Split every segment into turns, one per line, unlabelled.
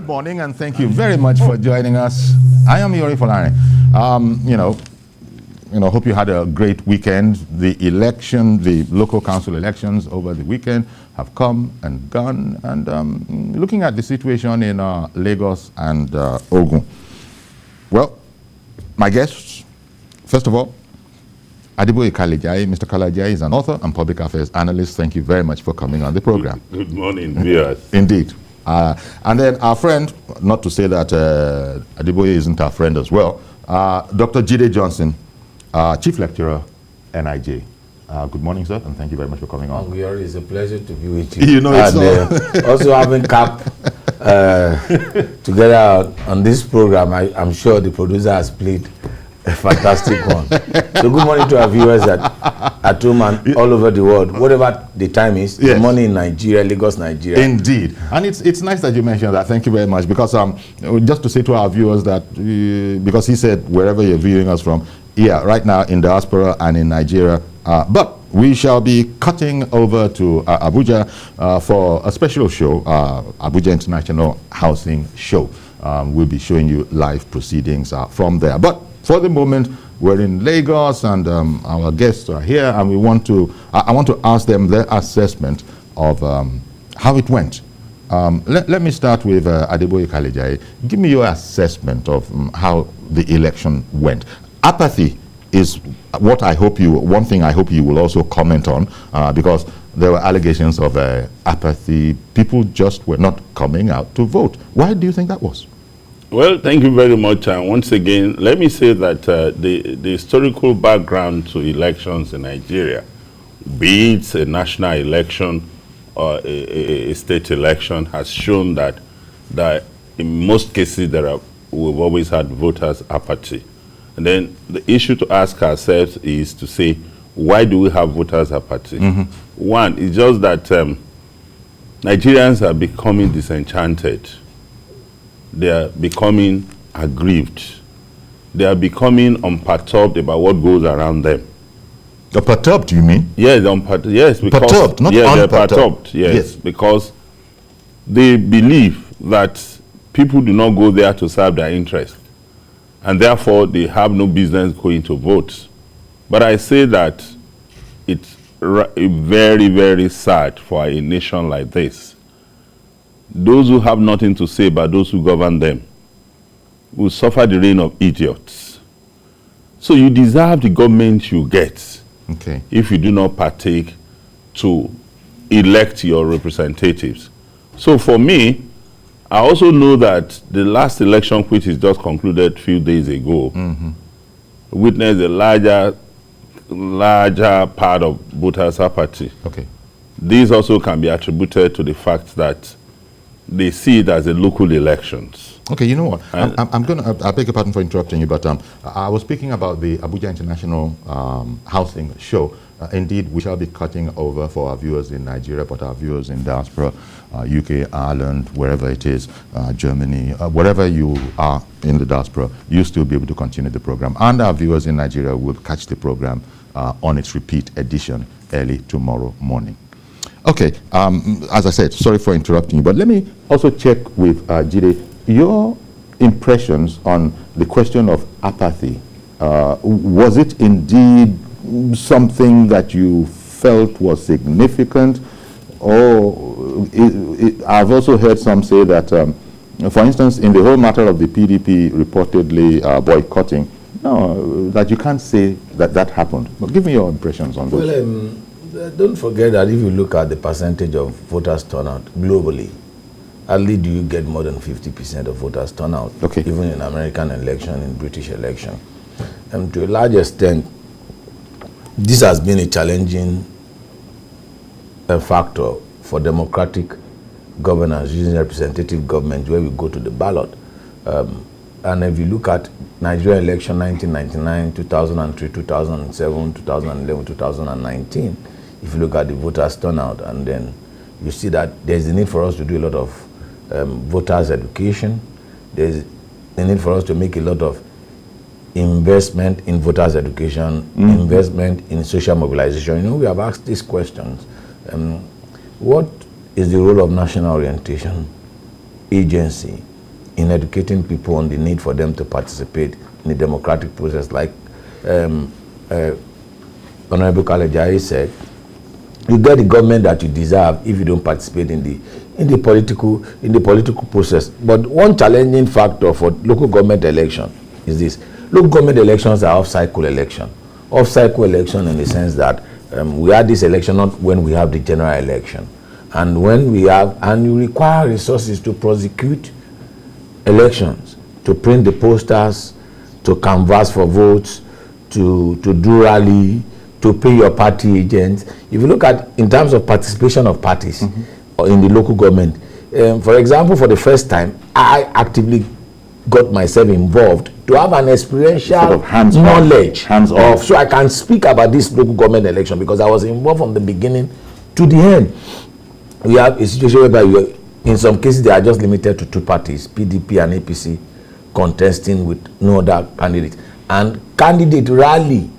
morning, and thank you very much for joining us. I am Yori Folani. Hope you had a great weekend. The local council elections over the weekend have come and gone, and looking at the situation in Lagos and Ogun. Well, my guests, first of all, Adeboye Kalejaiye. Mr. Kalejaiye is an author and public affairs analyst. Thank you very much for coming on the program.
Good morning, viewers.
Indeed. And then our friend, not to say that Adeboye isn't our friend as well, Dr. Jide Johnson, Chief Lecturer, NIJ. Good morning, sir, and thank you very much for coming on.
It's a pleasure to be with you.
You know, it's
also having Cap together on this program, I'm sure the producer has played a fantastic one. So good morning to our viewers at home and all over the world, whatever the time is. Yes. Good morning in Nigeria, Lagos, Nigeria.
Indeed. And it's nice that you mentioned that. Thank you very much. Because just to say to our viewers that, because he said wherever you're viewing us from, yeah, right now in diaspora and in Nigeria, but we shall be cutting over to Abuja for a special show, Abuja International Housing Show. We'll be showing you live proceedings from there. But for the moment, we're in Lagos, and our guests are here, and we want to. I want to ask them their assessment of how it went. Let me start with Adeboye Kalejaiye. Give me your assessment of how the election went. Apathy is what I hope you. One thing I hope you will also comment on, because there were allegations of apathy. People just were not coming out to vote. Why do you think that was?
Well, thank you very much. And once again, let me say that the historical background to elections in Nigeria, be it a national election or a state election, has shown that in most cases we've always had voters' apathy. And then the issue to ask ourselves is to say, why do we have voters' apathy? Mm-hmm. One, it's just that Nigerians are becoming disenchanted. They are becoming aggrieved. They are becoming unperturbed about what goes around them.
Perturbed, you mean?
Yes, yes, because
perturbed, not
they're perturbed. Yes, because they believe that people do not go there to serve their interest, and therefore they have no business going to vote. But I say that it's very, very sad for a nation like this. Those who have nothing to say about those who govern them will suffer the reign of idiots. So you deserve the government you get, okay, if you do not partake to elect your representatives. So for me, I also know that the last election, which is just concluded a few days ago, witnessed a larger part of voters' apathy. Okay. This also can be attributed to the fact that they see it as a local elections.
Okay, you know what? I beg your pardon for interrupting you, but I was speaking about the Abuja International Housing Show. Indeed, we shall be cutting over for our viewers in Nigeria, but our viewers in diaspora, UK, Ireland, wherever it is, Germany, wherever you are in the diaspora, you'll still be able to continue the program. And our viewers in Nigeria will catch the program on its repeat edition early tomorrow morning. Okay, as I said, sorry for interrupting you, but let me also check with Jide, your impressions on the question of apathy. Was it indeed something that you felt was significant? Or I've also heard some say that, for instance, in the whole matter of the PDP reportedly boycotting, no, that you can't say that that happened. But give me your impressions on this.
Well, don't forget that if you look at the percentage of voters turnout globally, hardly do you get more than 50% of voters turnout, okay, even in American election, in British election. And to a large extent, this has been a challenging factor for democratic governance using representative government where we go to the ballot. And if you look at Nigeria election 1999, 2003, 2007, 2011, 2019, if you look at the voters turnout, and then you see that there's a need for us to do a lot of voters education. There's a need for us to make a lot of investment in voters education, investment in social mobilization. You know, we have asked these questions. What is the role of National Orientation Agency in educating people on the need for them to participate in the democratic process. Like Honorable Kalejaiye said, you get the government that you deserve if you don't participate in the political process. But one challenging factor for local government election is this: local government elections are off-cycle election. Off-cycle election in the sense that we have this election not when we have the general election, and when we have, and you require resources to prosecute elections, to print the posters, to canvass for votes, to do rally, to pay your party agents. If you look at in terms of participation of parties or in the local government, for example, for the first time, I actively got myself involved to have an experiential
sort of
knowledge
hands-on.
so I can speak about this local government election, because I was involved from the beginning to the end. We have a situation whereby in some cases they are just limited to two parties, PDP and APC, contesting with no other candidate. And candidate rally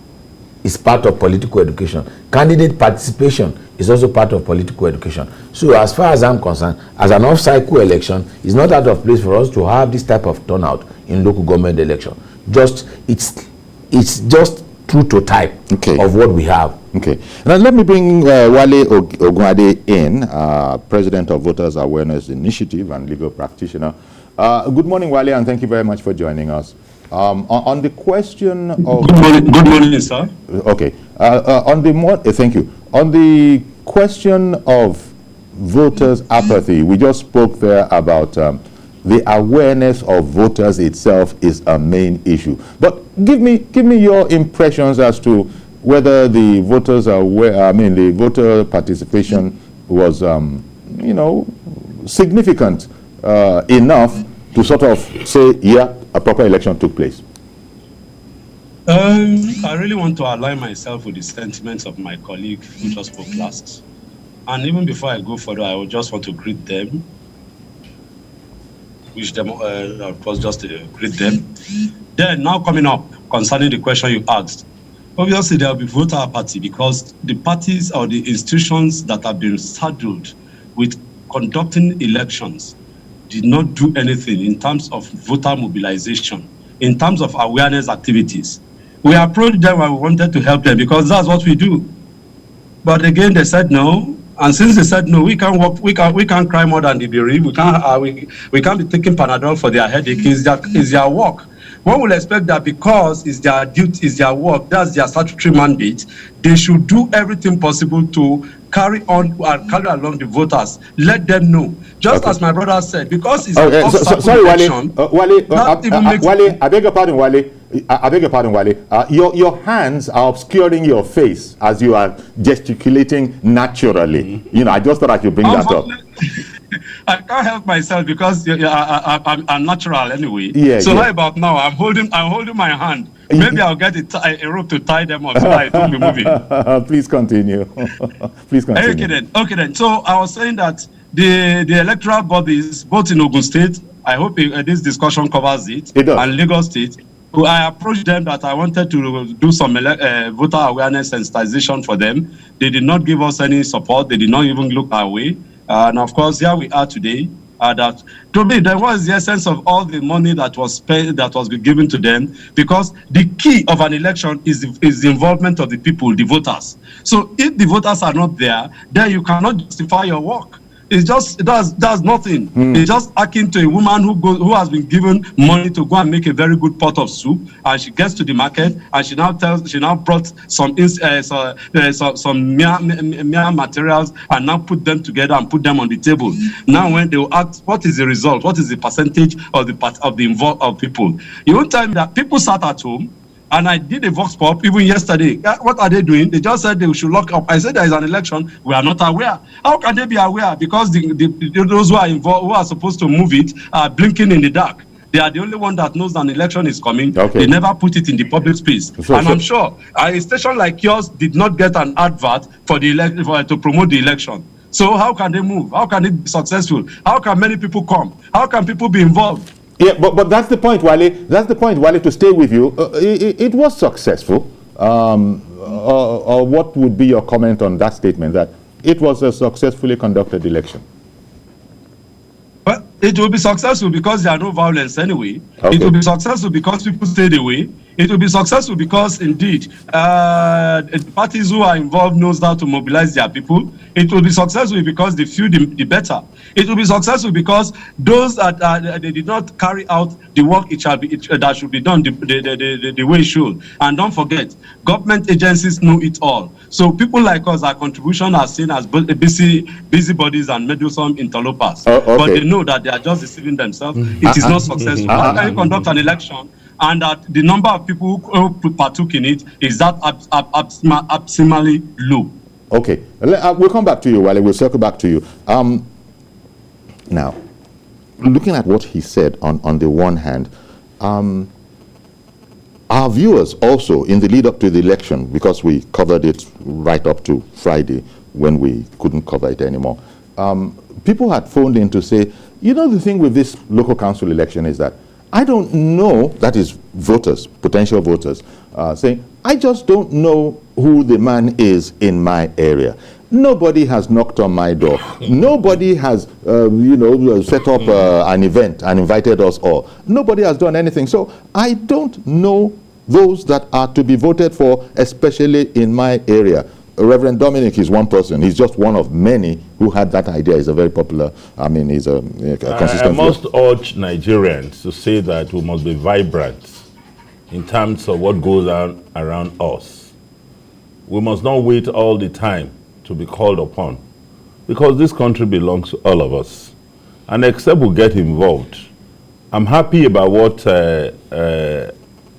is part of political education. Candidate participation is also part of political education. So as far as I'm concerned, as an off-cycle election, it's not out of place for us to have this type of turnout in local government election. It's just true to type of what we have.
Okay. Now let me bring Wale Ogunade in, President of Voters Awareness Initiative and legal practitioner. Good morning, Wale, and thank you very much for joining us. On the question of...
Good morning, sir.
Okay. Thank you. On the question of voters' apathy, we just spoke there about the awareness of voters itself is a main issue. But give me your impressions as to whether the voters are aware, the voter participation was, significant enough to sort of say, yeah, a proper election took place.
I really want to align myself with the sentiments of my colleague who just spoke last. And even before I go further, I would just want to greet them, wish them, of course, just to greet them. Then now coming up concerning the question you asked, obviously there will be voter apathy because the parties or the institutions that have been saddled with conducting elections did not do anything in terms of voter mobilization, in terms of awareness activities. We approached them and we wanted to help them because that's what we do. But again, they said no. And since they said no, we can't work, we can't cry more than the bereaved. We can't be taking Panadol for their headache. It's their work. One will expect that because it's their duty, it's their work, that's their statutory mandate, they should do everything possible to carry on and carry along the voters. Let them know. Just as my brother said, because it's
sorry, Wale, I beg your pardon, Wale. Your hands are obscuring your face as you are gesticulating naturally. I just thought I should bring that up.
I can't help myself because I'm natural anyway.
Yeah,
so right about now, I'm holding my hand. Maybe I'll get a rope to tie them up so that it won't be moving.
Please continue. Please continue.
Okay then. So I was saying that the electoral bodies, both in Ogun State, I hope this discussion covers it and Lagos State. I approached them that I wanted to do some voter awareness sensitization for them. They did not give us any support. They did not even look our way. And of course, here we are today. That to me, there was the essence of all the money that was spent, that was given to them, because the key of an election is the involvement of the people, the voters. So if the voters are not there, then you cannot justify your work. It's just does nothing. It's just akin to a woman who has been given money to go and make a very good pot of soup, and she gets to the market and she now brought some mere materials and now put them together and put them on the table. Now when they will ask what is the result, what is the percentage of the people, you won't tell me that people sat at home. And I did a vox pop even yesterday. What are they doing? They just said they should lock up. I said there is an election. We are not aware. How can they be aware? Because those who are involved, who are supposed to move it, are blinking in the dark. They are the only one that knows an election is coming. They never put it in the public space. I'm sure a station like yours did not get an advert for to promote the election. So how can they move? How can it be successful? How can many people come? How can people be involved?
Yeah, but that's the point, Wale. That's the point, Wale, to stay with you. It was successful. Or what would be your comment on that statement, that it was a successfully conducted election?
Well, It will be successful because there are no violence anyway.
Okay.
It will be successful because people stayed away. It will be successful because, indeed, the parties who are involved knows how to mobilize their people. It will be successful because the few, the better. It will be successful because those that they did not carry out the work that should be done the way it should. And don't forget, government agencies know it all. So people like us, our contribution are seen as busybodies and meddlesome interlopers.
Okay.
But they know that they are just deceiving themselves. It is not successful. How can you conduct an election and that the number of people who partook in it is that abysmally low?
Okay, we'll come back to you, Wale. We'll circle back to you. Now, looking at what he said on the one hand, our viewers also, in the lead up to the election, because we covered it right up to Friday when we couldn't cover it anymore, people had phoned in to say, you know, the thing with this local council election is that I don't know, that is voters, potential voters, saying, I just don't know who the man is in my area. Nobody has knocked on my door. Nobody has, set up an event and invited us all. Nobody has done anything. So I don't know those that are to be voted for, especially in my area. Reverend Dominic is one person. He's just one of many who had that idea. He's a very popular, he's a consistent.
I must urge Nigerians to say that we must be vibrant in terms of what goes on around us. We must not wait all the time to be called upon, because this country belongs to all of us. And except we get involved, I'm happy about what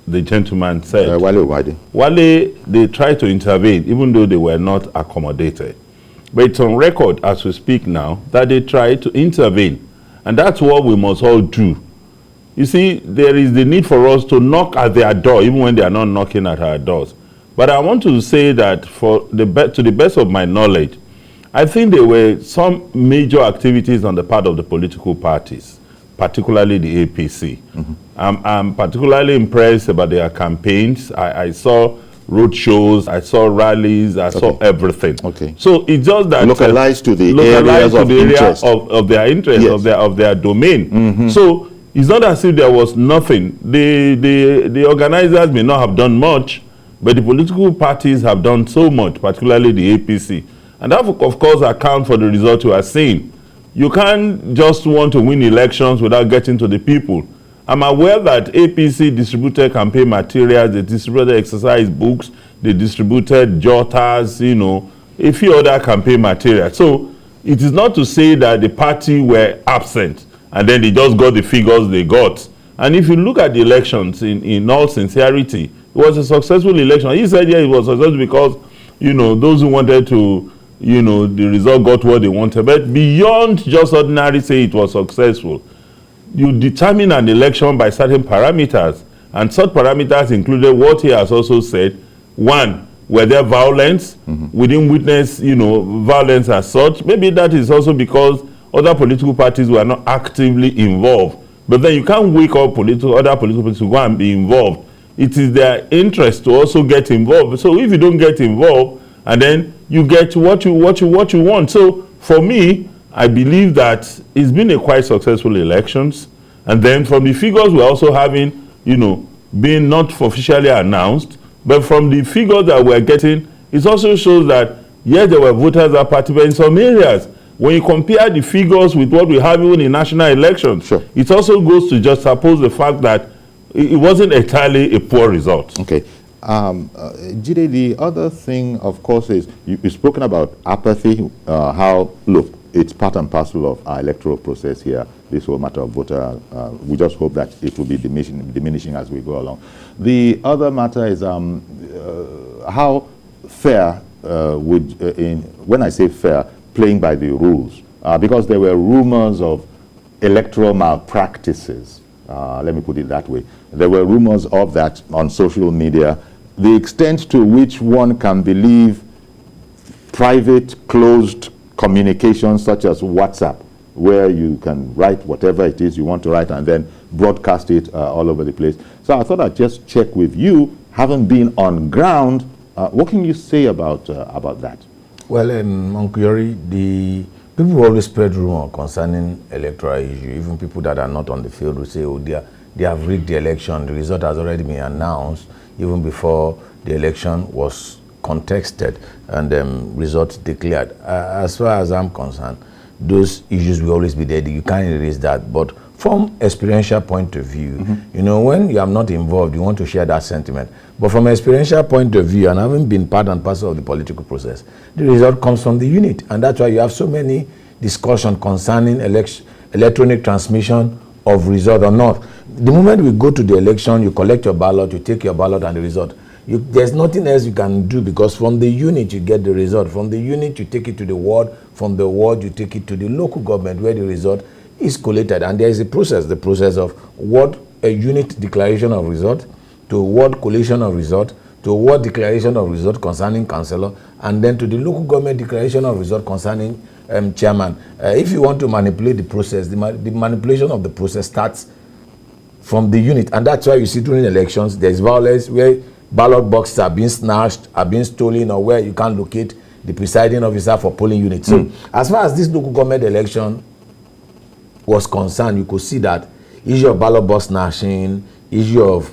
the gentleman said. Wale, they tried to intervene, even though they were not accommodated. But it's on record as we speak now that they tried to intervene. And that's what we must all do. You see, there is the need for us to knock at their door, even when they are not knocking at our doors. But I want to say that to the best of my knowledge, I think there were some major activities on the part of the political parties, particularly the APC. Mm-hmm. I'm particularly impressed about their campaigns. I saw road shows, I saw rallies, I saw everything. Okay. So it's just that
localized to the areas of interest
of their interest, yes, of their domain. Mm-hmm. So it's not as if there was nothing. The organizers may not have done much, but the political parties have done so much, particularly the APC. And that, of course, accounts for the result you are seeing. You can't just want to win elections without getting to the people. I'm aware that APC distributed campaign materials, they distributed exercise books, they distributed jotters, a few other campaign materials. So it is not to say that the party were absent and then they just got the figures they got. And if you look at the elections in all sincerity, it was a successful election. He said, yeah, it was successful because, those who wanted to, the result got what they wanted. But beyond just ordinary say it was successful, you determine an election by certain parameters. And such parameters included what he has also said. One, were there violence? Mm-hmm. We didn't witness, violence as such. Maybe that is also because other political parties were not actively involved. But then you can't wake up other political parties to go and be involved. It is their interest to also get involved. So if you don't get involved, and then you get what you want. So for me, I believe that it's been a quite successful elections. And then from the figures we're also having, being not officially announced, but from the figures that we're getting, it also shows that, yes, there were voters that participated in some areas. When you compare the figures with what we have even in national elections, sure, it also goes to juxtapose the fact that it wasn't entirely a poor result. Okay.
Jide, the other thing, of course, is you've spoken about apathy, how, look, it's part and parcel of our electoral process here, this whole matter of voter. We just hope that it will be diminishing as we go along. The other matter is how fair when I say fair, playing by the rules, because there were rumors of electoral malpractices. Let me put it that way. There were rumors of that on social media. The extent to which one can believe private, closed communications such as WhatsApp, where you can write whatever it is you want to write and then broadcast it all over the place. So I thought I'd just check with you, having been on ground, what can you say about that?
Well, Uncle Yori, the people always spread rumor concerning electoral issue. Even people that are not on the field will say, oh, they have rigged the election. The result has already been announced even before the election was contested and results declared. As far as I'm concerned, those issues will always be there. You can't erase that. But from experiential point of view, you know, when you are not involved, you want to share that sentiment. But from an experiential point of view, and having been part and parcel of the political process, the result comes from the unit. And that's why you have so many discussions concerning electronic transmission of result or not. The moment we go to the election, you collect your ballot, you take your ballot and the result. There's nothing else you can do, because from the unit you get the result. From the unit you take it to the ward. From the ward you take it to the local government where the result is collated. And there is a process, the process of ward unit declaration of result, to ward collation of result, to ward declaration of result concerning councillor, and then to the local government declaration of result concerning chairman. If you want to manipulate the process, the manipulation of the process starts from the unit. And that's why you see during elections there's violence where ballot boxes are being snatched, are being stolen, or where you can't locate the presiding officer for polling units. So as far as this local government election was concerned, you could see that issue of ballot box snatching, issue of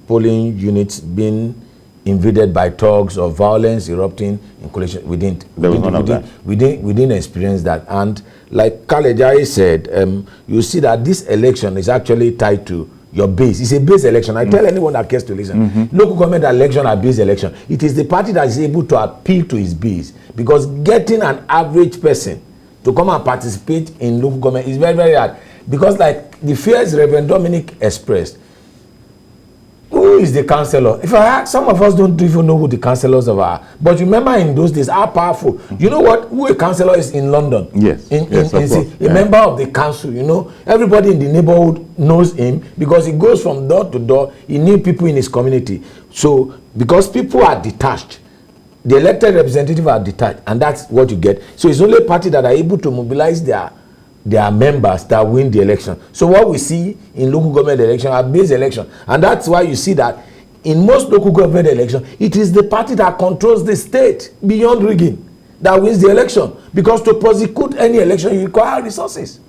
polling units being invaded by thugs or violence erupting in coalition. We didn't experience that. And like Kalejaiye said, you see that this election is actually tied to your base. It's a base election. I tell anyone that cares to listen, local government election are base election. It is the party that is able to appeal to its base, because getting an average person to come and participate in local government is very, very hard. Because like the fears Reverend Dominic expressed, who is the councillor? If I ask, some of us don't even know who the councillors are. But remember, in those days, how powerful. You know what? Who a councillor is in London?
Yes.
A member of the council. You know, everybody in the neighborhood knows him because he goes from door to door. He knew people in his community. So, because people are detached, the elected representatives are detached, and that's what you get. So it's only a party that are able to mobilize their members that win the election. So what we see in local government election are base election, and that's why you see that in most local government election, it is the party that controls the state beyond rigging that wins the election. Because to prosecute any election, you require resources,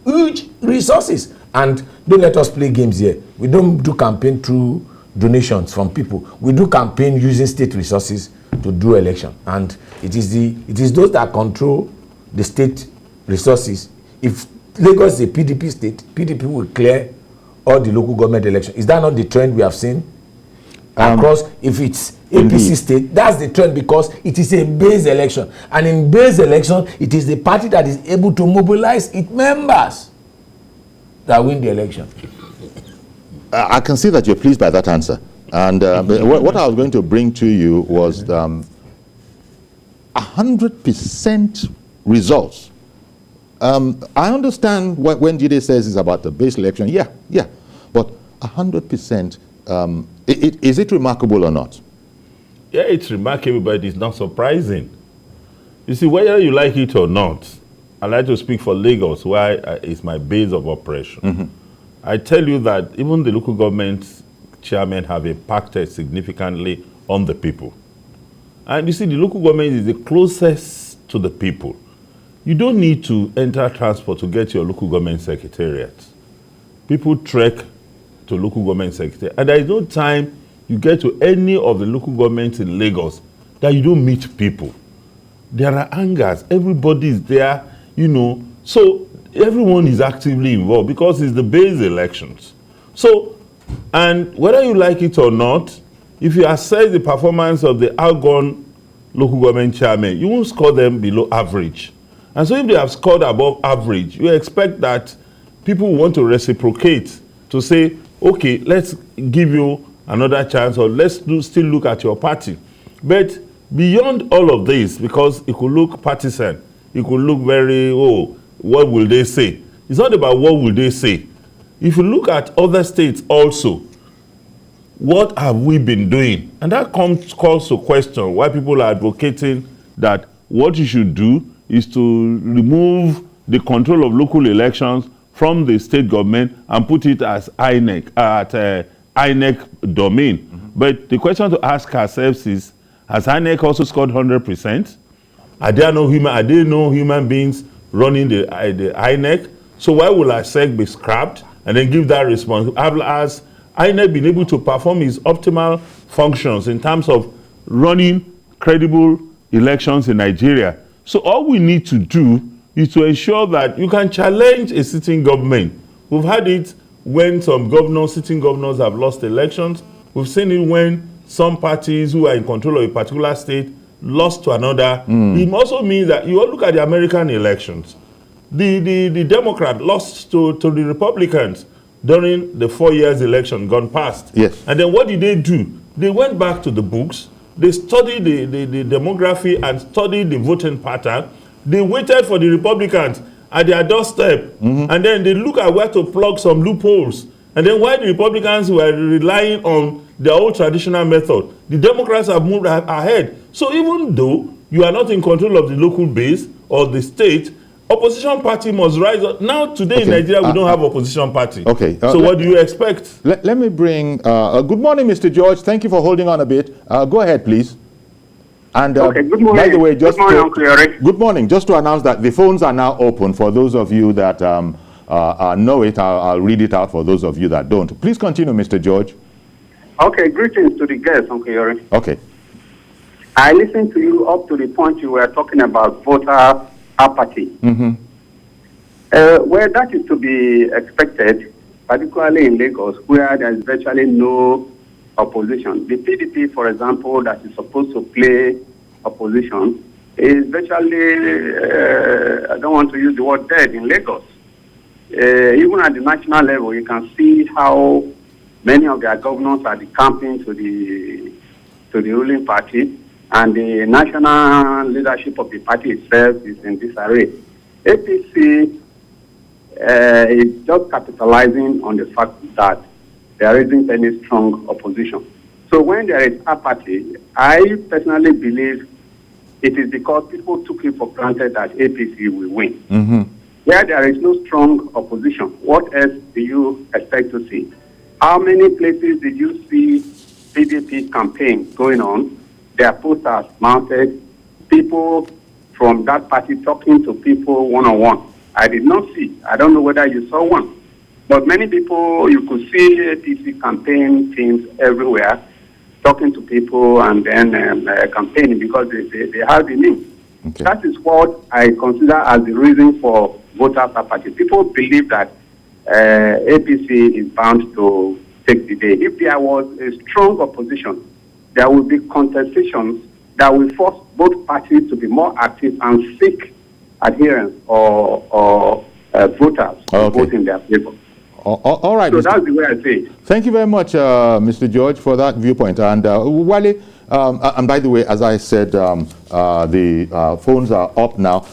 huge resources. And don't let us play games here. We don't do campaign through donations from people. We do campaign using state resources to do election, and it is those that control the state resources. If Lagos is a PDP state, PDP will clear all the local government election. Is that not the trend we have seen across? If it's APC state, that's the trend, because it is a base election, and in base election, it is the party that is able to mobilize its members that win the election.
I can see that you're pleased by that answer. And what I was going to bring to you was 100% results. I understand when Jide says it's about the base election. Yeah. But 100%, is it remarkable or not?
Yeah, it's remarkable, but it's not surprising. You see, whether you like it or not, I like to speak for Lagos, where it's my base of operation. I tell you that even the local government chairmen have impacted significantly on the people. And you see, the local government is the closest to the people. You don't need to enter transport to get your local government secretariat. People trek to local government secretariat. And there is no time you get to any of the local governments in Lagos that you don't meet people. There are hangars. Everybody is there, you know. So everyone is actively involved because it's the base elections. So, and whether you like it or not, if you assess the performance of the outgone local government chairman, you won't score them below average. And so if they have scored above average, you expect that people want to reciprocate, to say, okay, let's give you another chance, or let's still look at your party. But beyond all of this, because it could look partisan, it could look very, what will they say? It's not about what will they say. If you look at other states also, what have we been doing? And that calls to question why people are advocating that what you should do is to remove the control of local elections from the state government and put it as INEC, INEC domain. But the question to ask ourselves is, has INEC also scored 100%? Are there no human beings running the INEC. So why will ISEC be scrapped and then give that response? Has INEC been able to perform its optimal functions in terms of running credible elections in Nigeria? So all we need to do is to ensure that you can challenge a sitting government. We've had it when some sitting governors have lost elections. We've seen it when some parties who are in control of a particular state lost to another. It also means that you all look at the American elections. The Democrat lost to the Republicans during the 4 years election gone past.
Yes.
And then what did they do? They went back to the books. They studied the demography and studied the voting pattern. They waited for the Republicans at their doorstep. And then they look at where to plug some loopholes. And then while the Republicans were relying on their old traditional method, the Democrats have moved ahead. So even though you are not in control of the local base or the state, opposition party must rise up. Now, today in Nigeria, we don't have opposition party.
Okay.
So what do you expect?
Let me bring... good morning, Mr. George. Thank you for holding on a bit. Go ahead, please. And
okay, good morning.
By the way,
good morning, Uncle Eric.
Good morning. Just to announce that the phones are now open for those of you that know it. I'll read it out for those of you that don't. Please continue, Mr. George.
Okay, greetings to the guests, Uncle Eric.
Okay.
I listened to you up to the point you were talking about voter apathy. Well, that is to be expected, particularly in Lagos, where there is virtually no opposition. The PDP, for example, that is supposed to play opposition, is virtually, I don't want to use the word dead in Lagos. Even at the national level, you can see how many of their governors are decamping to the ruling party, and the national leadership of the party itself is in disarray. APC is just capitalizing on the fact that there isn't any strong opposition. So when there is apathy, I personally believe it is because people took it for granted that APC will win. Where there is no strong opposition, what else do you expect to see? How many places did you see PDP campaign going on? Their posters mounted, people from that party talking to people one-on-one. I did not see. I don't know whether you saw one. But many people, you could see APC campaign teams everywhere talking to people and then campaigning because they have the name. Okay. That is what I consider as the reason for voter apathy. People believe that APC is bound to take the day. If there was a strong opposition, there will be contestations that will force both parties to be more active and seek adherents or voters to vote in their favor.
All right.
So that's the way I say it.
Thank you very much, Mr. George, for that viewpoint. And Wale, and by the way, as I said, the phones are up now.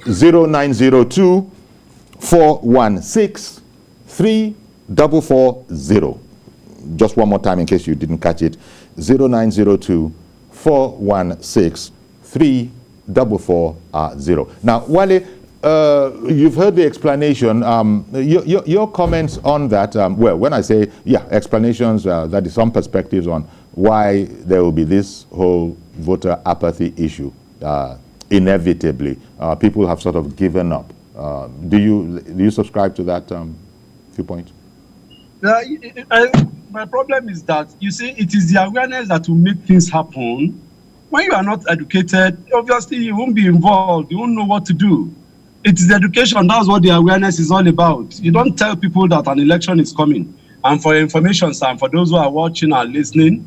0902 416 3440. Just one more time in case you didn't catch it. 0902 416 3440. Now, Wale, you've heard the explanation. Your comments on that, well, when I say, explanations, that is some perspectives on why there will be this whole voter apathy issue. Inevitably, people have sort of given up. Do you subscribe to that viewpoint?
My problem is that, you see, it is the awareness that will make things happen. When you are not educated, obviously you won't be involved. You won't know what to do. It is education. That's what the awareness is all about. You don't tell people that an election is coming. And for your information, Sam, for those who are watching and listening,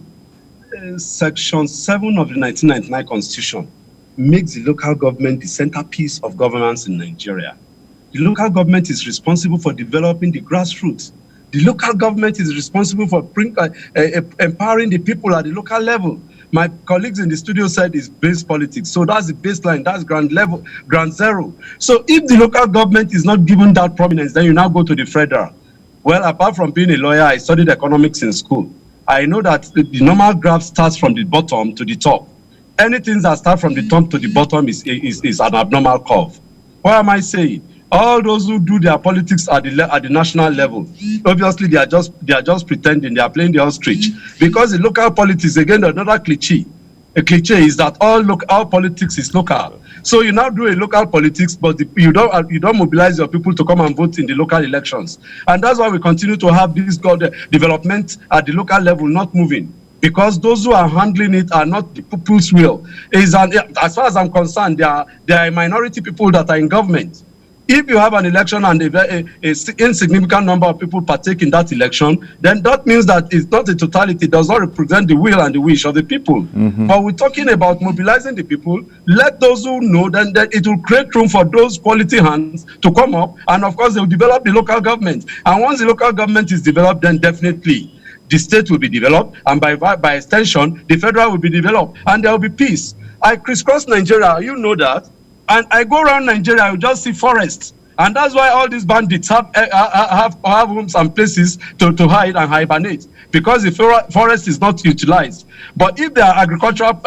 Section 7 of the 1999 Constitution makes the local government the centerpiece of governance in Nigeria. The local government is responsible for developing the grassroots. The local government is responsible for empowering the people at the local level. My colleagues in the studio said it's base politics. So that's the baseline, that's ground level, ground zero. So if the local government is not given that prominence, then you now go to the federal. Well, apart from being a lawyer, I studied economics in school. I know that the normal graph starts from the bottom to the top. Anything that starts from the top to the bottom is an abnormal curve. What am I saying? All those who do their politics at the national level, obviously they are just pretending, they are playing the ostrich. Because the local politics, again, another cliche. a cliche is that all politics is local. So you now do a local politics, but you don't mobilize your people to come and vote in the local elections. And that's why we continue to have this development at the local level not moving. Because those who are handling it are not the people's will. As far as I'm concerned, there are minority people that are in government. If you have an election and a insignificant number of people partake in that election, then that means that it's not a totality, it does not represent the will and the wish of the people. But we're talking about mobilizing the people. Let those who know, then it will create room for those quality hands to come up, and of course they will develop the local government. And once the local government is developed, then definitely the state will be developed, and by extension, the federal will be developed, and there will be peace. I crisscross Nigeria, you know that. And I go around Nigeria, I will just see forests. And that's why all these bandits have homes and places to hide and hibernate, because the forest is not utilized. But if there are agricultural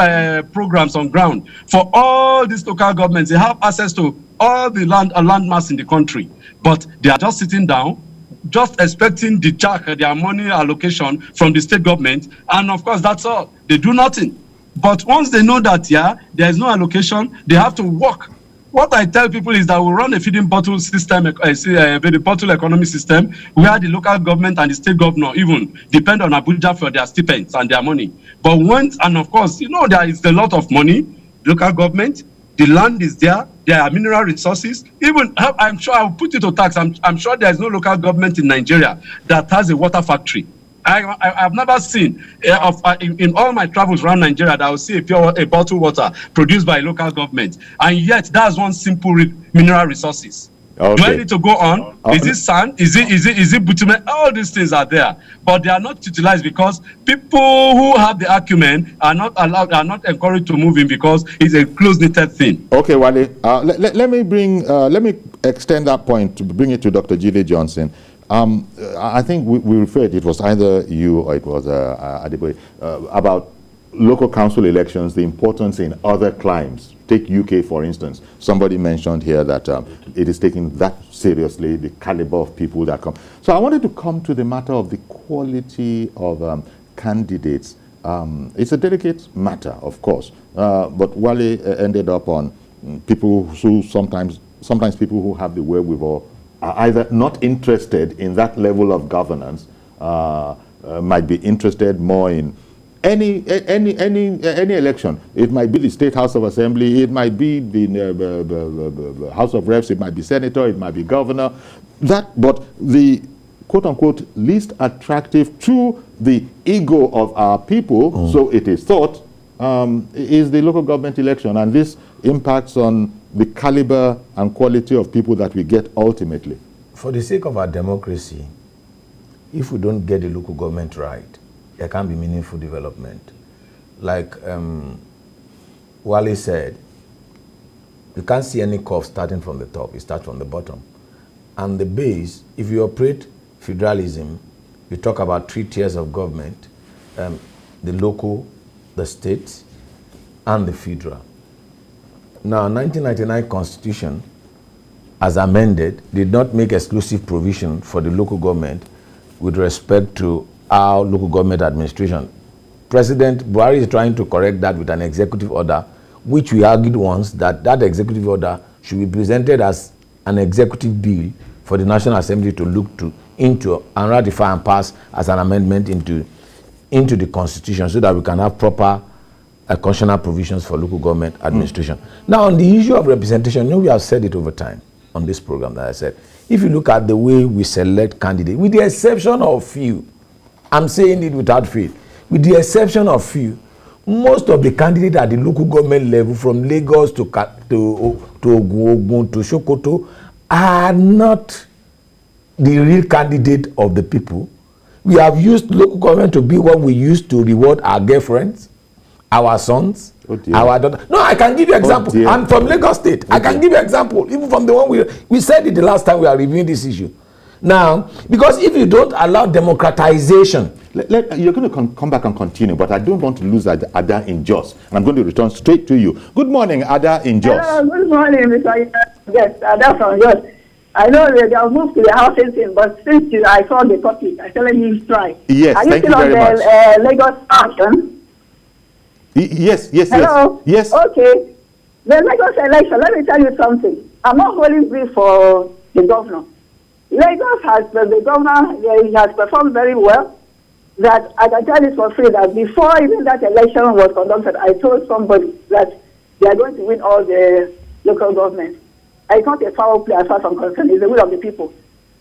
programs on ground for all these local governments, they have access to all the land mass in the country. But they are just sitting down, just expecting the jack, their money allocation from the state government. And of course, that's all. They do nothing. But once they know that, there is no allocation, they have to work. What I tell people is that we run a feeding bottle system, a bottle economy system, where the local government and the state governor even depend on Abuja for their stipends and their money. But and of course, there is a lot of money, local government, the land is there are mineral resources. Even, I'm sure I'll put it to tax, I'm sure there is no local government in Nigeria that has a water factory. I've never seen in all my travels around Nigeria that I will see a bottled water produced by local government, and yet that's one simple mineral resources. Okay. Do I need to go on? Is it sand? Is it bitumen? All these things are there, but they are not utilized because people who have the acumen are not allowed, are not encouraged to move in because it's a close-knitted thing.
Okay, Wale. Let me extend that point to bring it to Dr. Jide Johnson. I think we referred, it was either you or it was Adeboye, about local council elections, the importance in other climes. Take UK, for instance. Somebody mentioned here that it is taking that seriously, the caliber of people that come. So I wanted to come to the matter of the quality of candidates. It's a delicate matter, of course, but Wale ended up on people who sometimes people who have the wherewithal are either not interested in that level of governance, might be interested more in any election. It might be the State House of Assembly, it might be the House of Reps, it might be senator, it might be governor. But the quote-unquote least attractive to the ego of our people, so it is thought, is the local government election. And this impacts on the caliber and quality of people that we get ultimately.
For the sake of our democracy, if we don't get the local government right, there can't be meaningful development. Like Wale said, you can't see any curve starting from the top, it starts from the bottom. And the base, if you operate federalism, you talk about 3 tiers of government, the local, the state, and the federal. Now, 1999 Constitution, as amended, did not make exclusive provision for the local government with respect to our local government administration. President Buhari is trying to correct that with an executive order, which we argued once that executive order should be presented as an executive bill for the National Assembly to look into and ratify and pass as an amendment into the Constitution, so that we can have proper constitutional provisions for local government administration. Now, on the issue of representation, we have said it over time on this program that I said, if you look at the way we select candidates, with the exception of few, I'm saying it without faith, with the exception of few, most of the candidates at the local government level, from Lagos to Ogun to Sokoto, are not the real candidate of the people. We have used local government to be what we used to reward our girlfriends, our sons, our daughters. No, I can give you example. I'm from Lagos State. I can give you example, even from the one we said it the last time we are reviewing this issue. Now, because if you don't allow democratization,
you're going to come back and continue, but I don't want to lose Ada in Jos. And I'm going to return straight to you. Good morning, Ada in Jos.
Good morning, Mr. Yes, Ada from Jos. I know that they have moved to the housing thing, but since I saw the topic, I said let me try.
Yes, thank you very much.
Lagos action?
Yes.
Hello?
Yes.
Okay. The Lagos election, let me tell you something. I'm not holding brief for the governor. Lagos the governor, he has performed very well. That I can tell this for free, that before even that election was conducted, I told somebody that they are going to win all the local governments. It's not a foul play as far as I'm concerned. It's the will of the people.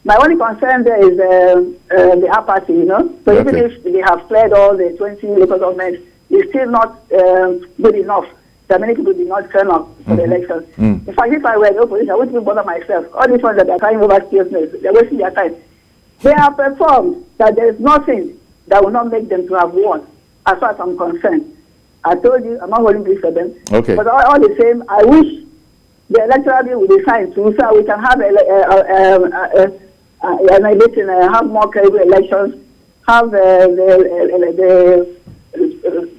My only concern there is the apathy, you know. So even if they have cleared all the 20 local governments, it's still not good enough. That many people did not turn up for the elections. In fact, if I were in opposition, I wouldn't even bother myself. All these ones that are trying over seriousness, they're wasting their time. They have performed that there is nothing that will not make them to have won, as far as I'm concerned. I told you, I'm not holding this for them.
Okay.
But all the same, I wish the electoral bill will be signed too, so we can have have more credible elections, have the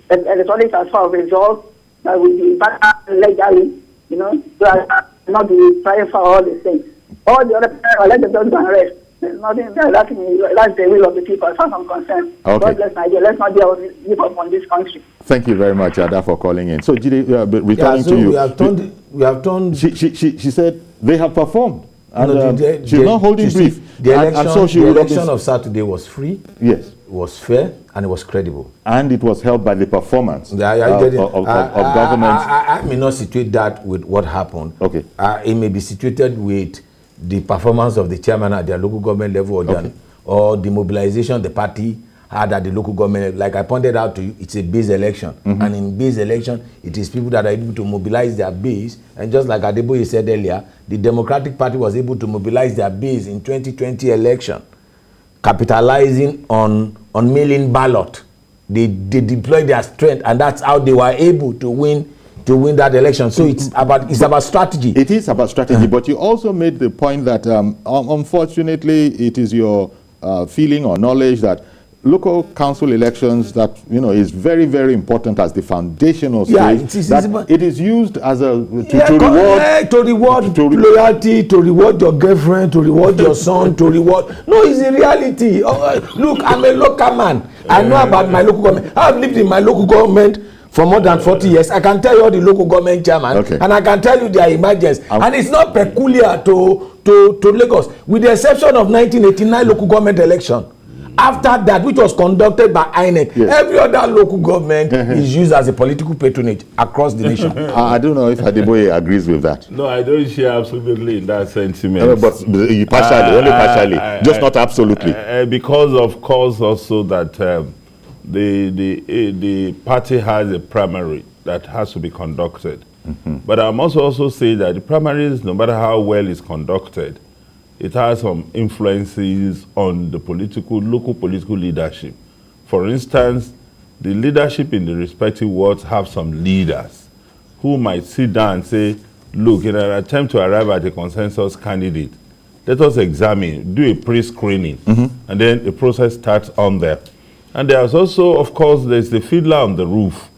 electronic transfer of results that will be back legally, you know, so not be trying for all these things. All the other people, let them don't go and rest. There's nothing there. That's the will of the people, as far as I'm concerned.
Okay.
God bless Nigeria. Let's not give up on this country.
Thank you very much, Ada, for calling in. So, Jide, returning to you.
We have turned.
She said they have performed. And
no,
she's not holding brief.
The election,
so
the election of Saturday was free.
Yes.
It was fair and it was credible.
And it was held by the performance of government.
I may not situate that with what happened.
Okay.
It may be situated with the performance of the chairman at their local government level or the mobilization the party had at the local government. Like I pointed out to you, it's a base election. And in base election, it is people that are able to mobilize their base. And just like Adeboye said earlier, the Democratic Party was able to mobilize their base in 2020 election, capitalizing on mail-in ballot. They deployed their strength, and that's how they were able to win that election. So it's about strategy.
It is about strategy, but you also made the point that unfortunately it is your feeling or knowledge that local council elections that is very, very important as the foundational stage. It is used as a to reward
loyalty, to reward your girlfriend, to reward your son, to reward. No, it's a reality. Look, I'm a local man. I know about my local government. I've lived in my local government for more than 40 years. I can tell you all the local government chairman, and I can tell you their emergence. And it's not peculiar to Lagos, with the exception of 1989 local government election. After that, which was conducted by INEC, every other local government is used as a political patronage across the nation.
I don't know if Adeboye agrees with that.
No, I don't share absolutely in that sentiment.
But only partially, just not absolutely.
Because of course also that the party has a primary that has to be conducted. But I must also say that the primaries, no matter how well it's conducted, it has some influences on the local political leadership. For instance, the leadership in the respective wards have some leaders who might sit down and say, look, in an attempt to arrive at a consensus candidate, let us examine, do a pre-screening, and then the process starts on there. And there's also, of course, there's the fiddler on the roof.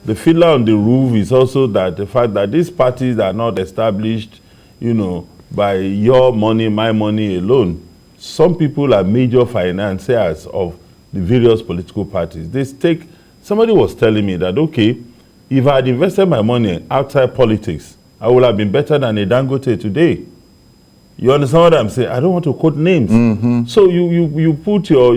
The fiddler on the roof is also that the fact that these parties are not established, by your money, my money alone. Some people are major financiers of the various political parties. Somebody was telling me that, okay, if I had invested my money outside politics, I would have been better than a Dangote today. You understand what I'm saying? I don't want to quote names. So you put your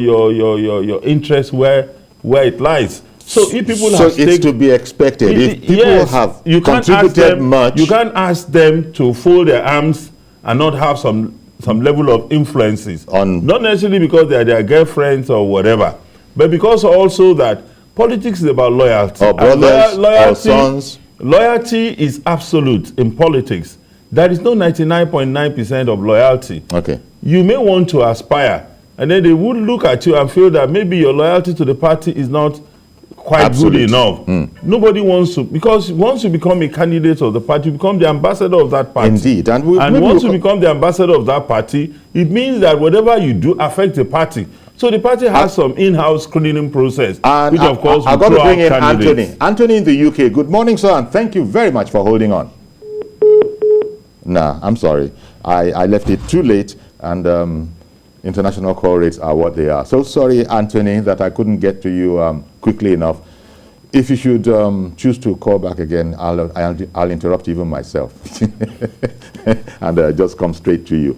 interest where it lies. So if people
it's to be expected. If people have contributed much,
you can't ask them to fold their arms and not have some level of influences. Not necessarily because they are their girlfriends or whatever, but because also that politics is about loyalty.
Or brothers, or sons.
Loyalty is absolute in politics. There is no 99.9% of loyalty.
Okay.
You may want to aspire, and then they would look at you and feel that maybe your loyalty to the party is not quite good enough. Nobody wants to, because once you become a candidate of the party, you become the ambassador of that party.
Indeed.
And once you become the ambassador of that party, it means that whatever you do affects the party. So the party has some in-house screening process, which of course
I've got to bring in Anthony. Anthony in the UK. Good morning, sir, and thank you very much for holding on. Nah, I'm sorry. I left it too late, and international call rates are what they are. So sorry, Anthony, that I couldn't get to you quickly enough. if you should choose to call back again, I'll interrupt even myself and just come straight to you.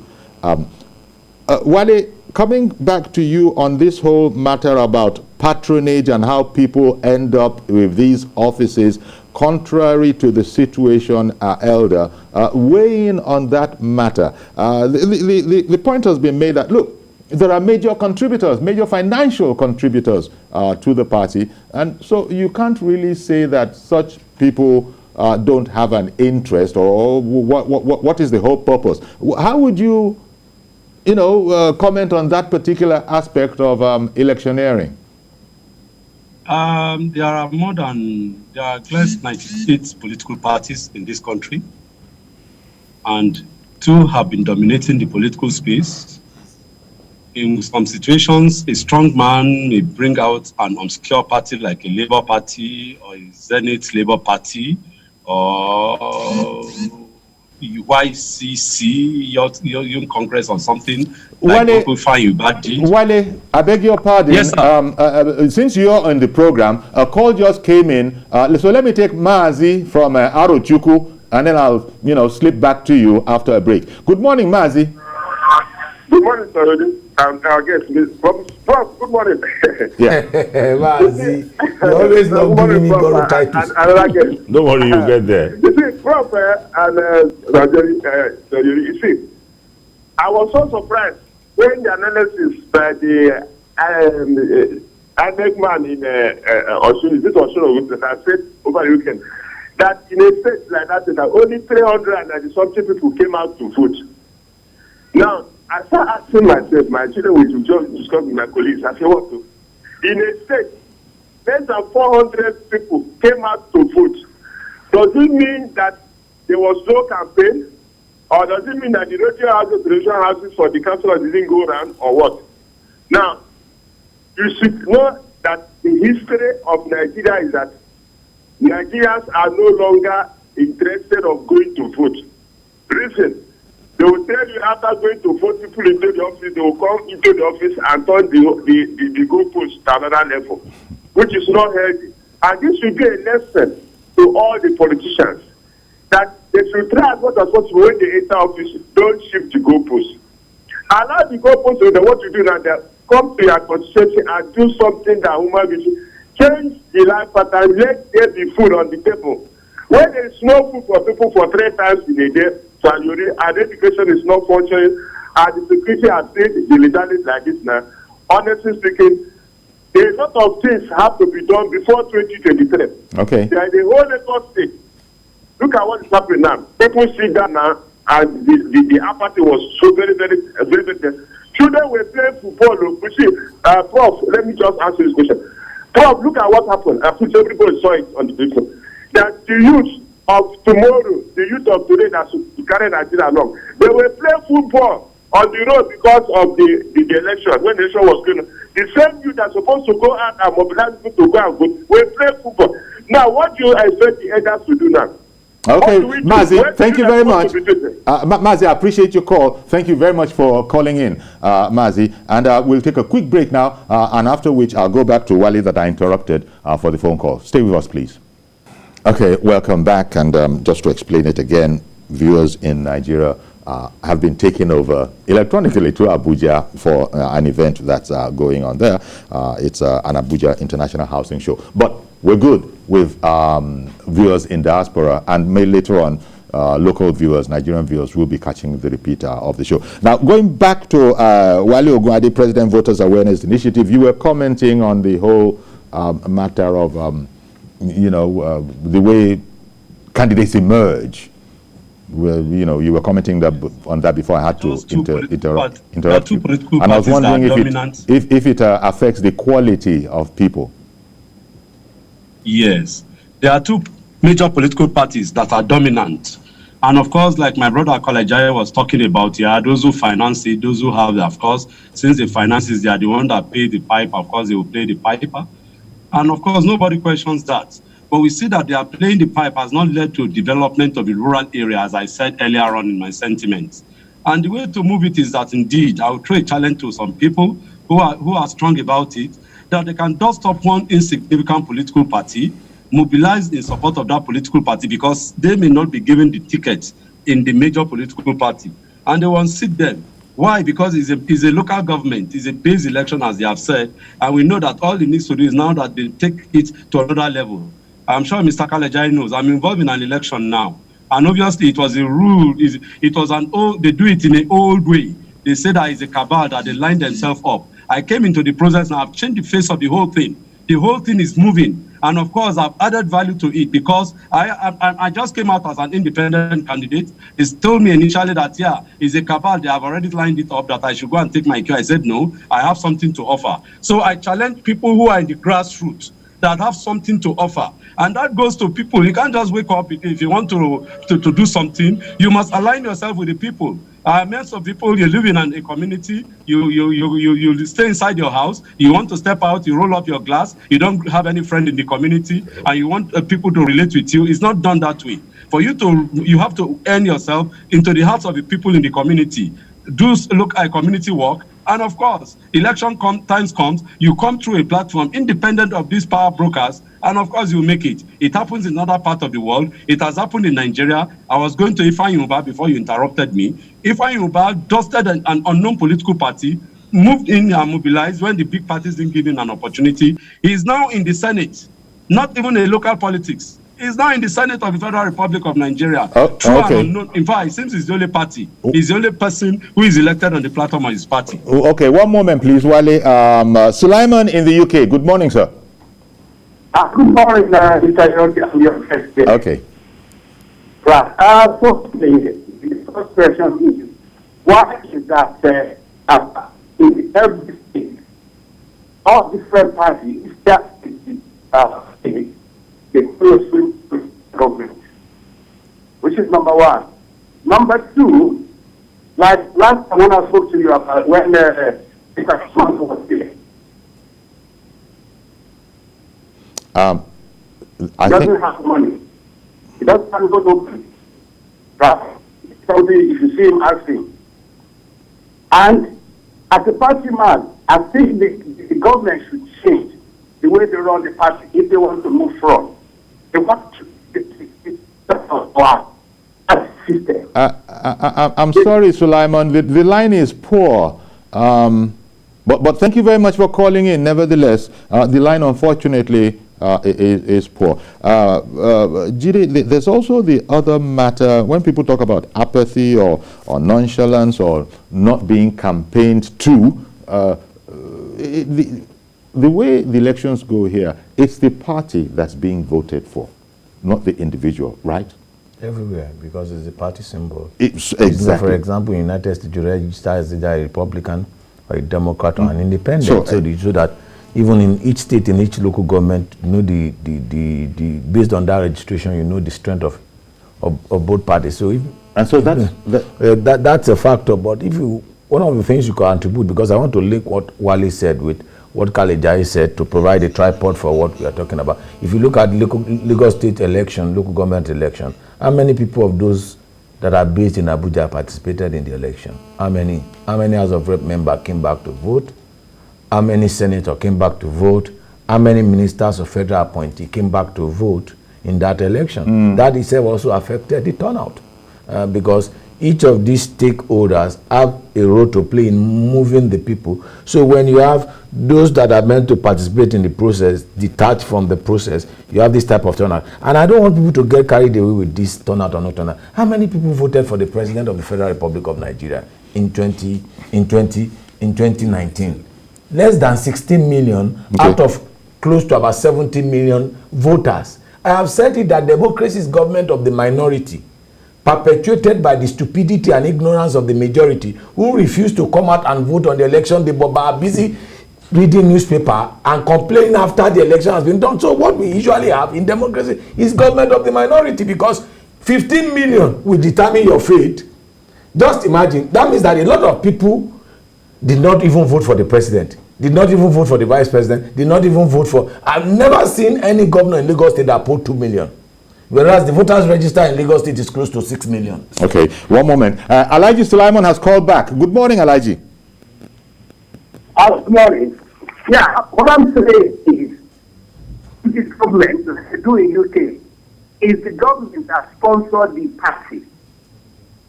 Wale, coming back to you on this whole matter about patronage and how people end up with these offices, contrary to the situation, Elder, weighing on that matter, the point has been made that, look, there are major contributors, major financial contributors to the party, and so you can't really say that such people don't have an interest, or what is the whole purpose? How would you, comment on that particular aspect of electioneering?
There are less 98 political parties in this country, and 2 have been dominating the political space. In some situations, a strong man may bring out an obscure party like a Labour Party or a Zenith Labour Party or YCC, Young Congress or something. Like people find you bad deals.
Wale, I beg your pardon.
Yes, sir.
Since you're on the program, a call just came in. So let me take Mazi from Arochukwu, and then I'll, slip back to you after a break. Good morning, Mazi.
Good morning, sir. I guess, Prof, good morning.
Yeah, Mazi, you always love giving me borrow titles.
Don't worry, you get there.
You see, Prof, you see, I was so surprised when the analysis by the INEC man in Osun, this Osun, that I said over the weekend, that in a state like that, that only 390-something people came out to vote. Now, I start asking myself, my children will just discuss with my colleagues, I say, what to? In a state, less than 400 people came out to vote. Does it mean that there was no campaign? Or does it mean that the regional houses for the councillors didn't go around, or what? Now, you should know that the history of Nigeria is that Nigerians are no longer interested of going to vote. Reason, they will tell you after going to vote people into the office, they will come into the office and turn the goalpost to another level, which is not healthy. And this should be a lesson to all the politicians that they should try as much as possible when they enter office, don't shift the goalpost. Allow the goalpost to what you do now, come to your constituency and do something that human beings change the life pattern, let there be food on the table. When there is no food for people for 3 times in a day, so and education is not functioning, and the security has stayed diligently like this now, honestly speaking, a lot of things have to be done before 2023.
Okay.
There is a whole Lagos state. Look at what is happening now. People see that now, and the apathy was so very, very, very, very. Children were playing football. You see, Prof, let me just answer this question. Prof, look at what happened. I put everybody saw it on the video. That the youth of tomorrow, the youth of today that should carry Nigeria along, they were playing football on the road because of the election, when the election was going on. The same youth that supposed to go out and mobilize people to go and vote were playing football. Now, what do you expect the elders to do now?
Okay, Mazi, thank you very much. Mazi, I appreciate your call. Thank you very much for calling in, Mazi. And we'll take a quick break now, and after which I'll go back to Wale that I interrupted for the phone call. Stay with us, please. Okay, welcome back. And just to explain it again, viewers in Nigeria have been taken over electronically to Abuja for an event that's going on there. It's an Abuja International Housing Show. But we're good with viewers in diaspora, and later on, local viewers, Nigerian viewers, will be catching the repeat of the show. Now, going back to Wale Ogunade President Voters Awareness Initiative, you were commenting on the whole matter of, the way candidates emerge. Well, you were commenting on that before I had to interrupt you. And I was wondering if it affects the quality of people.
Yes, there are 2 major political parties that are dominant. And of course, like my brother Kalejaiye was talking about, those who finance it, those who have, of course, since the finances, they are the one that pay the pipe, of course, they will play the piper. And of course, nobody questions that. But we see that they are playing the pipe has not led to development of the rural area, as I said earlier on in my sentiments. And the way to move it is that indeed, I will throw a challenge to some people who are strong about it, that they can dust up one insignificant political party, mobilize in support of that political party because they may not be given the ticket in the major political party, and they will sit them. Why? Because it's a local government, it's a base election, as they have said, and we know that all it needs to do is now that they take it to another level. I'm sure Mr. Kalejaiye knows. I'm involved in an election now, and obviously it was a rule. It was an old. They do it in an old way. They say that it's a cabal, that they line themselves up. I came into the process and I've changed the face of the whole thing. The whole thing is moving. And of course, I've added value to it because I just came out as an independent candidate. It's told me initially that, yeah, it's a cabal. They have already lined it up that I should go and take my cue. I said, no, I have something to offer. So I challenge people who are in the grassroots that have something to offer. And that goes to people. You can't just wake up. If you want to do something, you must align yourself with the people. Millions of people, you live in a community, you stay inside your house, you want to step out, you roll up your glass, you don't have any friend in the community, and you want people to relate with you. It's not done that way. For you have to earn yourself into the hearts of the people in the community. Do look at community work. And of course, election times comes, you come through a platform independent of these power brokers, and of course you make it. It happens in another part of the world. It has happened in Nigeria. I was going to Ifeanyi Ubah before you interrupted me. Ifeanyi Ubah dusted an unknown political party, moved in and mobilized when the big parties didn't give him an opportunity. He is now in the Senate, not even a local politics. He's now in the Senate of the Federal Republic of Nigeria.
Okay.
In fact, it seems he's the only party. He's the only person who is elected on the platform of his party.
Okay, one moment, please, Wale. Sulaiman in the UK. Good morning, sir.
Good morning, Mr. Yogi. I'm your first guest.
Okay.
Right. The first question is, why is that in every state, all different parties, the close to government, which is number one. Number two, like last time when I spoke to you about when Mr. Johnson was here, he doesn't have money. He doesn't have to go. Right? Something if you see him asking. And as a party man, I think the government should change the way they run the party if they want to move forward. They want to
I'm sorry, Sulaiman. The line is poor. But thank you very much for calling in. Nevertheless, the line, unfortunately, is poor. Jide, there's also the other matter when people talk about apathy or nonchalance or not being campaigned to. The way the elections go here, it's the party that's being voted for, not the individual, right?
Everywhere, because it's a party symbol.
Exactly.
For example, in the United States, you register as either a Republican or a Democrat or an independent. So that even in each state, in each local government, you know based on that registration, you know the strength of both parties. So that's a factor. But one of the things you can attribute, because I want to link what Wale said with what Kalejaiye said to provide a tripod for what we are talking about. If you look at Lagos state election, local government election, how many people of those that are based in Abuja participated in the election? How many House of Rep members came back to vote? How many senators came back to vote? How many ministers or federal appointees came back to vote in that election? That itself also affected the turnout because each of these stakeholders have a role to play in moving the people. So when you have those that are meant to participate in the process detached from the process, you have this type of turnout. And I don't want people to get carried away with this turnout or not turnout. How many people voted for the President of the Federal Republic of Nigeria in 2019? Less than 16 million out of close to about 70 million voters. I have said it that democracy is government of the minority, perpetuated by the stupidity and ignorance of the majority who refuse to come out and vote on the election day but are busy reading newspaper and complaining after the election has been done. So what we usually have in democracy is government of the minority, because 15 million will determine your fate. Just imagine, that means that a lot of people did not even vote for the president, did not even vote for the vice president, did not even vote for... I've never seen any governor in Lagos State that polled 2 million. Whereas the voters register in Lagos State is close to 6 million.
Okay, one moment. Alhaji Sulaiman has called back. Good morning, Alhaji.
Good morning. Yeah, what I'm saying is, this government, like they do in UK, is the government that sponsored the party.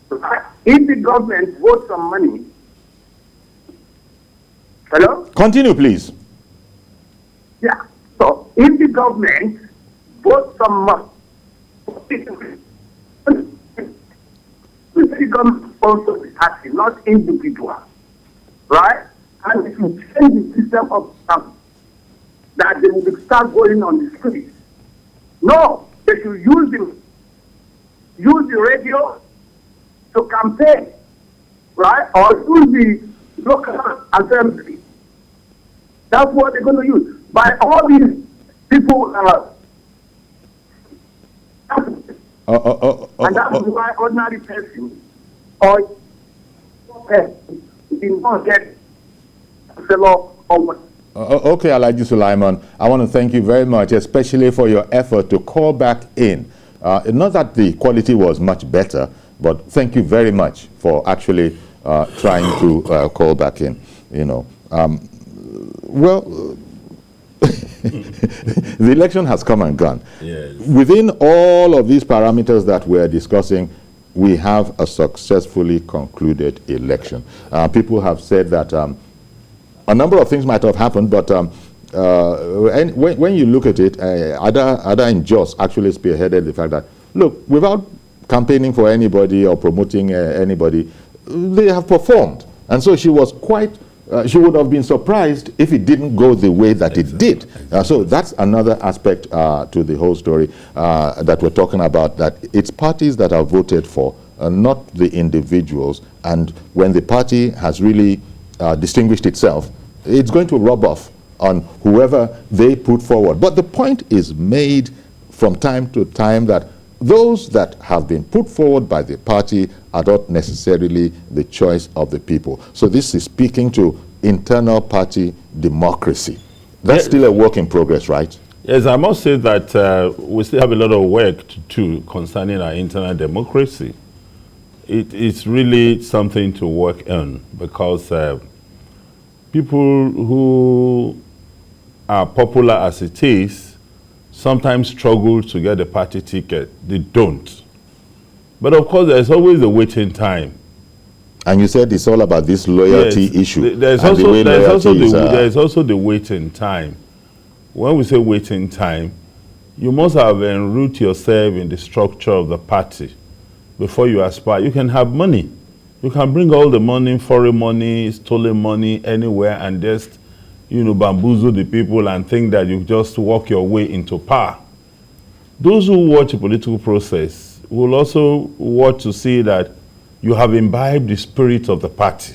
Right? If the government votes some money, hello?
Continue, please.
Yeah. So if the government votes some money, the government sponsors the party, not individual. Right? And if you change the system of that they will start going on the streets. No, they should use the radio to campaign, right? Or use the local assembly. That's what they're going to use. By all these people, and that is why ordinary person or did not get fellow over.
Okay, Alhaji Sulaiman, I want to thank you very much, especially for your effort to call back in. Not that the quality was much better, but thank you very much for actually trying to call back in. You know, well, the election has come and gone.
Yes.
Within all of these parameters that we're discussing, we have a successfully concluded election. People have said that a number of things might have happened, but when you look at it, Ada and Jos actually spearheaded the fact that, look, without campaigning for anybody or promoting anybody, they have performed. And so she was quite, she would have been surprised if it didn't go the way that it did. So that's another aspect to the whole story that we're talking about, that it's parties that are voted for, not the individuals. And when the party has really distinguished itself, it's going to rub off on whoever they put forward. But the point is made from time to time that those that have been put forward by the party are not necessarily the choice of the people. So this is speaking to internal party democracy. That's still a work in progress, right?
Yes, I must say that we still have a lot of work to do concerning our internal democracy. It's really something to work on, because people who are popular as it is sometimes struggle to get a party ticket. They don't. But of course, there's always a waiting time.
And you said it's all about this loyalty issue.
There's also the waiting time. When we say waiting time, you must have enroot yourself in the structure of the party before you aspire. You can have money. You can bring all the money, foreign money, stolen money, anywhere, and just, you know, bamboozle the people and think that you just walk your way into power. Those who watch a political process will also watch to see that you have imbibed the spirit of the party.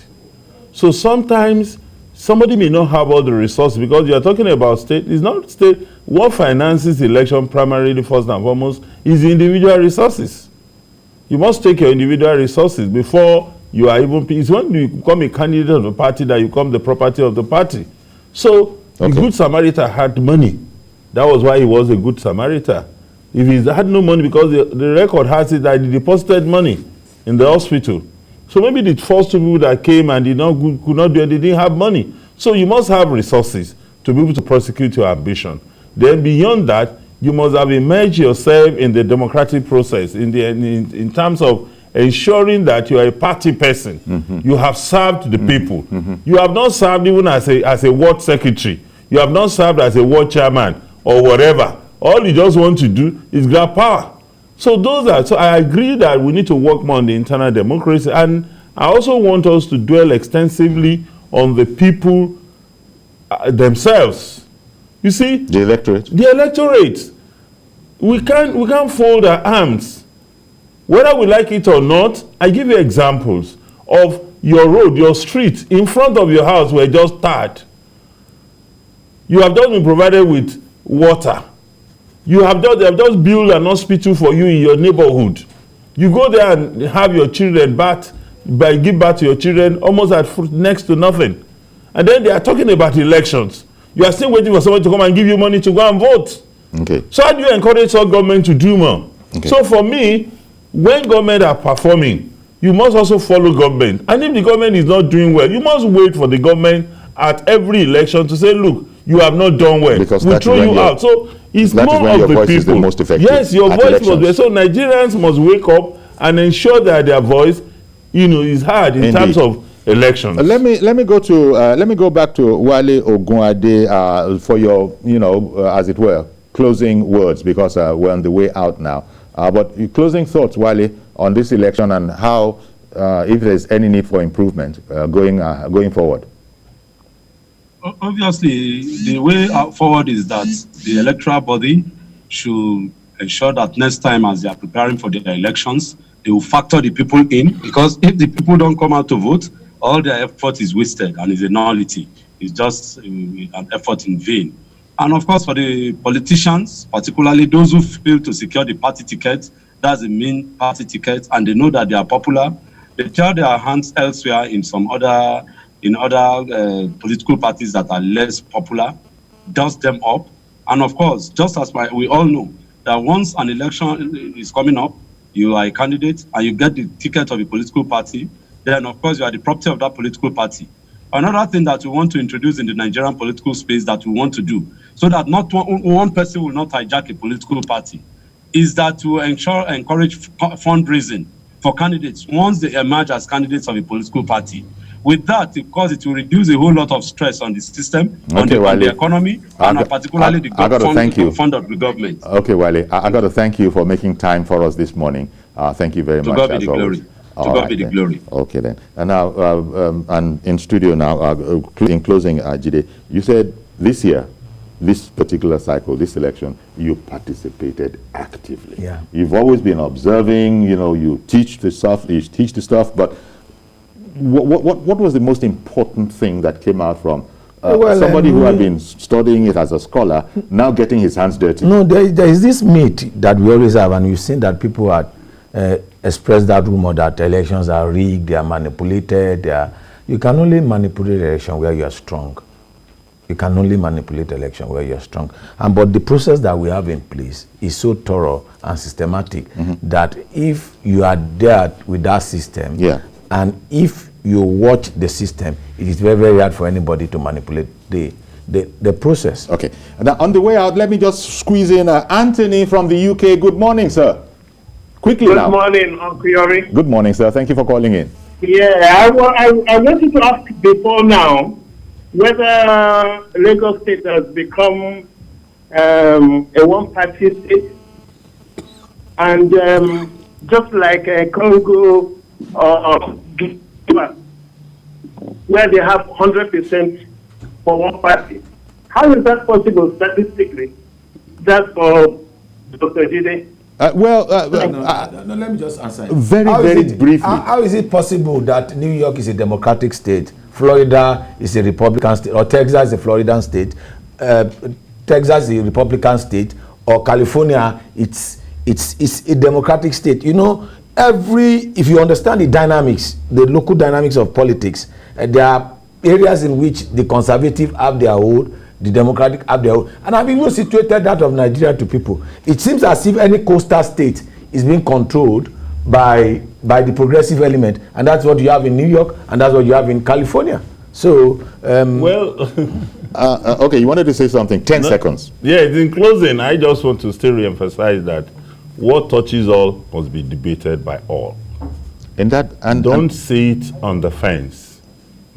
So sometimes somebody may not have all the resources, because you are talking about state. It's not state. What finances the election primarily, first and foremost, is the individual resources. You must take your individual resources before you are even. It's when you become a candidate of the party that you become the property of the party. So the Good Samaritan had money. That was why he was a Good Samaritan. If he had no money, because the record has it that he deposited money in the hospital. So maybe the first two people that came and could not do it, they didn't have money. So you must have resources to be able to prosecute your ambition. Then beyond that, you must have immersed yourself in the democratic process in terms of ensuring that you are a party person. Mm-hmm. You have served the people. Mm-hmm. You have not served even as a ward secretary. You have not served as a ward chairman or whatever. All you just want to do is grab power. So I agree that we need to work more on the internal democracy, and I also want us to dwell extensively on the people themselves. You see,
the electorate.
The electorate. We can't fold our arms. Whether we like it or not, I give you examples of your road, your street, in front of your house were just tarred. You have just been provided with water. They have just built an hospital for you in your neighborhood. You go there and have your children give birth to your children almost at next to nothing. And then they are talking about elections. You are still waiting for someone to come and give you money to go and vote. Okay. So how do you encourage our government to do more? Okay. So for me, when government are performing, you must also follow government. And if the government is not doing well, you must wait for the government at every election to say, look, you have not done well.
Because
we throw you out. So it's more of the people. Is the most effective.
Yes,
your voice must be. So Nigerians must wake up and ensure that their voice, is heard in terms of elections.
Let me go back to Wale Ogunade for your, as it were, closing words, because we're on the way out now. But your closing thoughts, Wale, on this election and how, if there's any need for improvement going forward.
Obviously, the way forward is that the electoral body should ensure that next time, as they are preparing for the elections, they will factor the people in, because if the people don't come out to vote, all their effort is wasted and is a nullity. It's just an effort in vain. And of course, for the politicians, particularly those who fail to secure the party ticket, that's the main party ticket, and they know that they are popular, they try their hands elsewhere in some other political parties that are less popular, dust them up. And of course, just as we all know, that once an election is coming up, you are a candidate and you get the ticket of a political party, then of course you are the property of that political party. Another thing that we want to introduce in the Nigerian political space that we want to do, so that not one person will not hijack a political party, is that to encourage fundraising for candidates once they emerge as candidates of a political party. With that, of course, it will reduce a whole lot of stress on the system, on the economy, and particularly the fund of the government.
Okay, Wale, I got to thank you for making time for us this morning. Thank you very much.
To God be the glory. To God be the glory.
Okay, then. And now, and in studio now, in closing, Jide, you said this year, this particular cycle, this election, you participated actively.
Yeah.
You've always been observing, you teach the stuff, but what was the most important thing that came out from somebody who had been studying it as a scholar, now getting his hands dirty?
No, there is this myth that we always have, and we've seen that people had expressed that rumor that elections are rigged, they are manipulated. You can only manipulate election where you are strong. You can only manipulate election where you are strong. But the process that we have in place is so thorough and systematic that if you are there with that system, and if you watch the system, it is very, very hard for anybody to manipulate the process.
Okay. Now, on the way out, let me just squeeze in Anthony from the UK. Good morning, sir. Quickly now.
Good morning, Uncle Yori.
Good morning, sir. Thank you for calling in.
Yeah, I wanted to ask before now whether Lagos State has become a one-party state, and just like Congo or where they have 100% for one party. How is that possible statistically? That's for Dr. Jide.
No, let me just answer.
Very briefly.
How is it possible that New York is a democratic state, Florida is a Republican state, or Texas is a Floridian state, Texas is a Republican state, or California it's a democratic state? If you understand the dynamics, the local dynamics of politics, there are areas in which the conservative have their own, the democratic have their own. And I've even situated that of Nigeria to people. It seems as if any coastal state is being controlled by the progressive element. And that's what you have in New York, and that's what you have in California. So,
okay, you wanted to say something. 10 seconds.
Yeah, in closing, I just want to still re-emphasize that what touches all must be debated by all. Don't sit on the fence.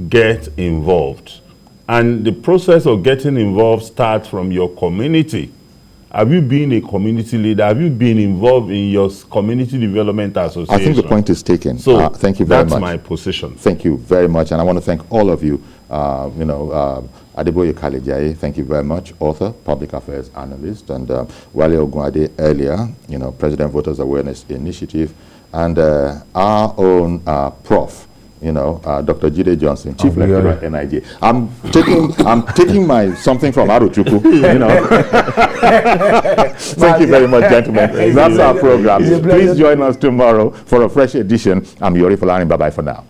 Get involved. And the process of getting involved starts from your community. Have you been a community leader? Have you been involved in your community development association?
I think the point is taken.
So
thank you very much.
That's my position.
Thank you very much. And I want to thank all of you. Adeboye Kalejaiye, thank you very much, author, public affairs analyst, and Wale Ogunade earlier, President Voters Awareness Initiative, and our own prof, Dr. Jide Johnson, Chief Lecturer at NIJ. I'm taking my something from Aruchuku, Thank you very much, gentlemen. That's our program. Please join us tomorrow for a fresh edition. I'm Yori Folarin. Bye-bye for now.